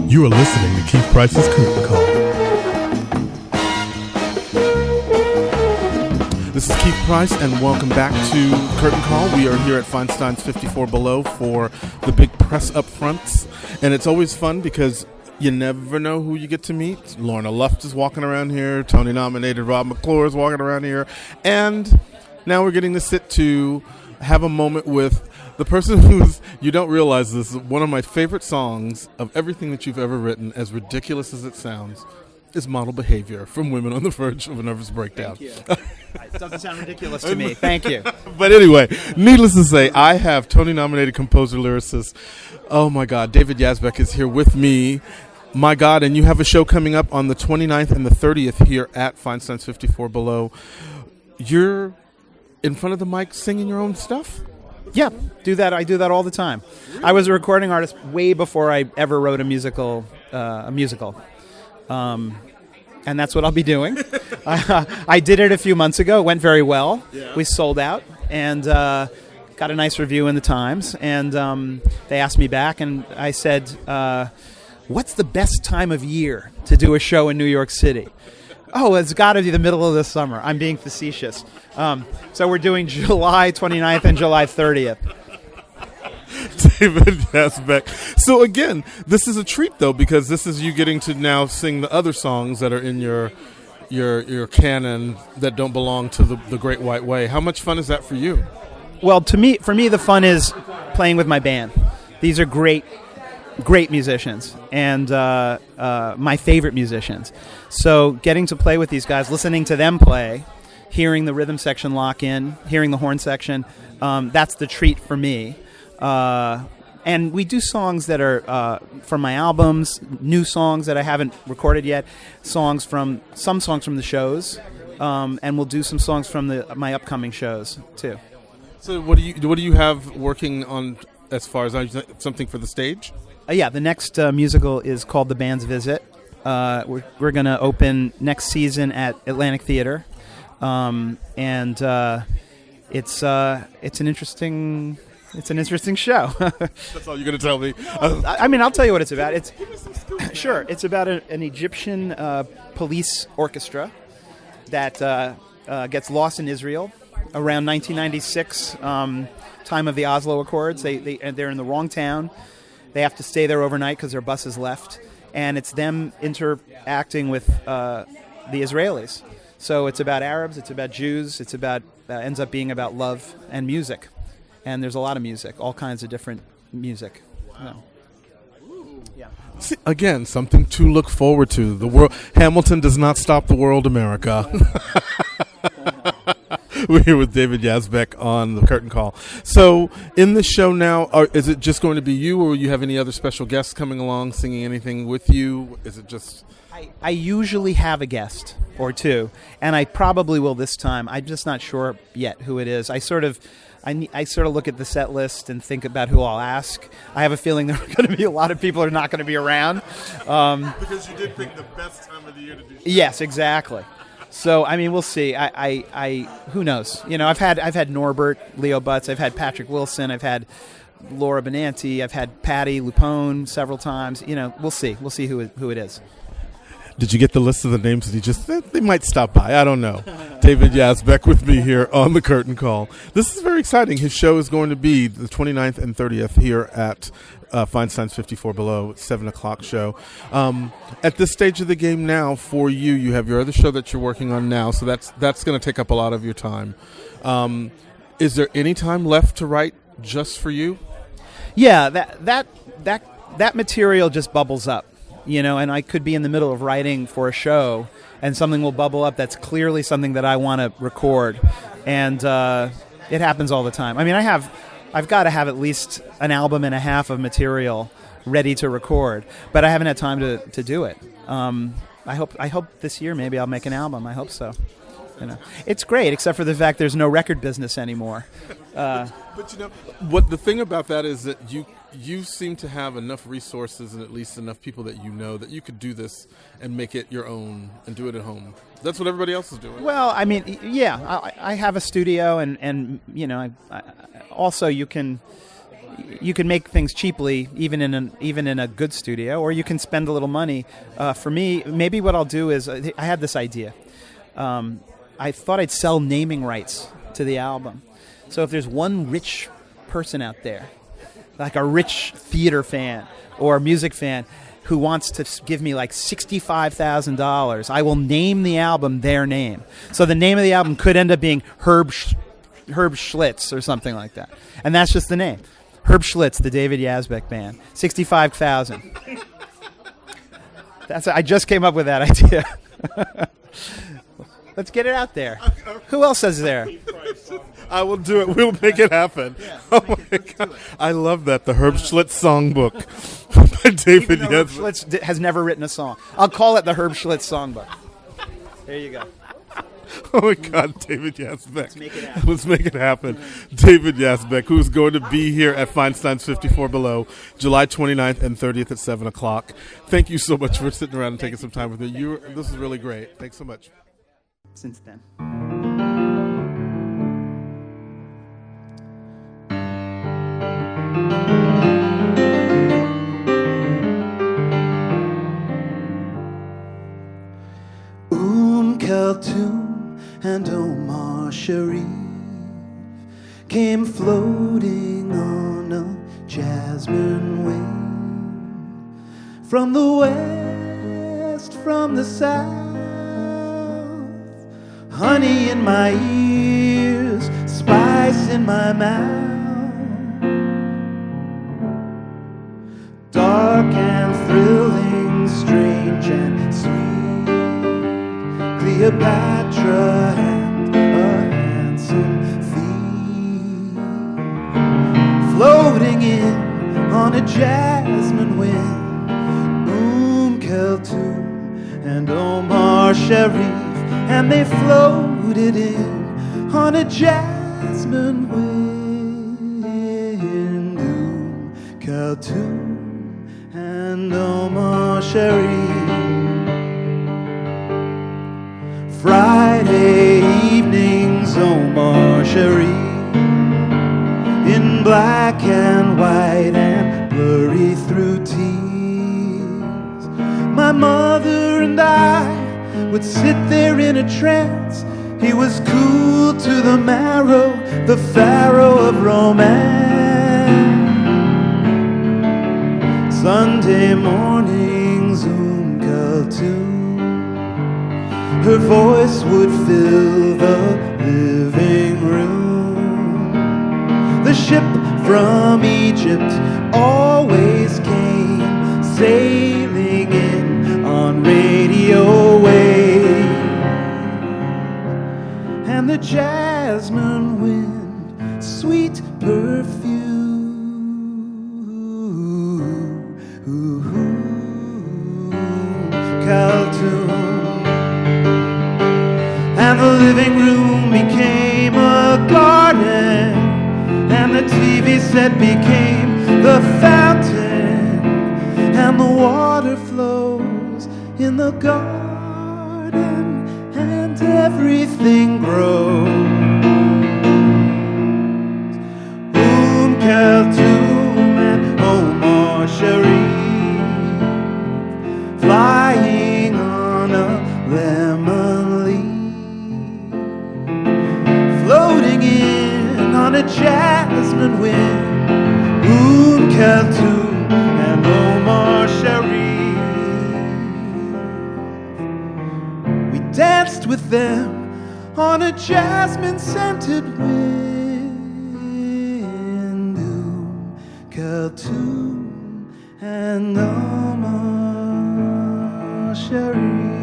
You are listening to Keith Price's Curtain Call. This is Keith Price, and welcome back to Curtain Call. We are here at Feinstein's 54 Below for the big press up fronts, and it's always fun because you never know who you get to meet. Lorna Luft is walking around here, Tony-nominated Rob McClure is walking around here, and now we're getting to sit to have a moment with the person who's, you don't realize this, is one of my favorite songs of everything that you've ever written, as ridiculous as it sounds, is Model Behavior from Women on the Verge of a Nervous Breakdown. Thank you. It doesn't sound ridiculous to me. Thank you. But anyway, needless to say, I have Tony-nominated composer, lyricist, oh my God, David Yazbeck is here with me. My God, and you have a show coming up on the 29th and the 30th here at Feinstein's 54 Below. You're in front of the mic singing your own stuff? Yeah, do that. I do that all the time. I was a recording artist way before I ever wrote a musical. And that's what I'll be doing. I did it a few months ago. It went very well. Yeah. We sold out and got a nice review in the Times. And they asked me back, and I said, what's the best time of year to do a show in New York City? Oh, it's got to be the middle of the summer. I'm being facetious. So we're doing July 29th and July 30th. David Yazbeck. So again, this is a treat though, because this is you getting to now sing the other songs that are in your canon that don't belong to the Great White Way. How much fun is that for you? Well, for me, the fun is playing with my band. These are great musicians and my favorite musicians. So getting to play with these guys, listening to them play, hearing the rhythm section lock in, hearing the horn section, that's the treat for me. And we do songs that are from my albums, new songs that I haven't recorded yet, some songs from the shows, and we'll do some songs from my upcoming shows too. So what do you have working on as far as something for the stage? Yeah, the next musical is called The Band's Visit. We're going to open next season at Atlantic Theater, and it's an interesting show. That's all you're going to tell me. I mean, I'll tell you what it's about. Sure. It's about an Egyptian police orchestra that gets lost in Israel around 1996, time of the Oslo Accords. They're in the wrong town. They have to stay there overnight because their bus is left, and it's them interacting with the Israelis. So it's about Arabs, it's about Jews, it's about ends up being about love and music. And there's a lot of music, all kinds of different music. Wow. Yeah. See, again, something to look forward to. The world, Hamilton does not stop the world, America. We're here with David Yazbeck on the Curtain Call. So, in the show now, is it just going to be you, or will you have any other special guests coming along, singing anything with you? Is it just... I usually have a guest or two, and I probably will this time. I'm just not sure yet who it is. I sort of look at the set list and think about who I'll ask. I have a feeling there are going to be a lot of people who are not going to be around. Because you did pick the best time of the year to do shows. Yes, exactly. So, I mean, we'll see. I who knows? You know, I've had Norbert, Leo Butts, I've had Patrick Wilson, I've had Laura Benanti, I've had Patty Lupone several times. You know, we'll see. We'll see who it is. Did you get the list of the names that he just said? They might stop by. I don't know. David Yazbeck with me here on the Curtain Call. This is very exciting. His show is going to be the 29th and 30th here at Feinstein's 54 Below, 7 o'clock show. At this stage of the game now, for you have your other show that you're working on now, so that's going to take up a lot of your time. Is there any time left to write just for you? Yeah, that material just bubbles up. You know, and I could be in the middle of writing for a show, and something will bubble up that's clearly something that I want to record, and it happens all the time. I mean, I've got to have at least an album and a half of material ready to record, but I haven't had time to do it. I hope this year maybe I'll make an album. I hope so. You know, it's great, except for the fact there's no record business anymore. But you know, what the thing about that is that you seem to have enough resources and at least enough people that you know that you could do this and make it your own and do it at home. That's what everybody else is doing. Well, I mean, yeah, I have a studio, and you know, I also you can you can make things cheaply, even in a good studio, or you can spend a little money. For me, maybe what I'll do is I had this idea. I thought I'd sell naming rights to the album. So if there's one rich person out there, like a rich theater fan or music fan, who wants to give me like $65,000, I will name the album their name. So the name of the album could end up being Herb Schlitz or something like that. And that's just the name. Herb Schlitz, the David Yazbeck Band. 65,000. I just came up with that idea. Let's get it out there. Who else is there? I will do it. We'll make it happen. Yeah. Oh my God. I love that. The Herb Schlitz Songbook by David Yazbeck. Herb Schlitz has never written a song. I'll call it the Herb Schlitz Songbook. There you go. Oh my God, David Yazbeck. Let's make it happen. Let's make it happen. David Yazbeck, who is going to be here at Feinstein's 54 Below, July 29th and 30th at 7 o'clock. Thank you so much for sitting around and taking some time with me. This is really great. Thanks so much. Since then. Kulthum and Omar Sharif came floating on a jasmine wind from the west, from the south. Honey in my ears, spice in my mouth. Dark and thrilling, strange and sweet. Cleopatra and a handsome thief, floating in on a jasmine wind. Kulthum and Omar Sharif, and they floated in on a jasmine wind. Kulthum and Omar Sharif. Friday evenings, Omar Sharif, in black and white and blurry through tears. My mother and I would sit there in a trance. He was cool to the marrow, the pharaoh of romance. Sunday mornings, Kulthum, her voice would fill the living room. The ship from Egypt always came sailing in on radio waves, and the jasmine wind, sweet perfume. Kulthum, and the living room became a garden, and the TV set became the fountain, and the water flows in the garden, and everything grows. Kulthum and Omar Sharif, flying on a lemon leaf, floating in on a jasmine wind. Kulthum and Omar Sharif, we danced with them on a jasmine-scented wind. Kulthum and Omar Sharif.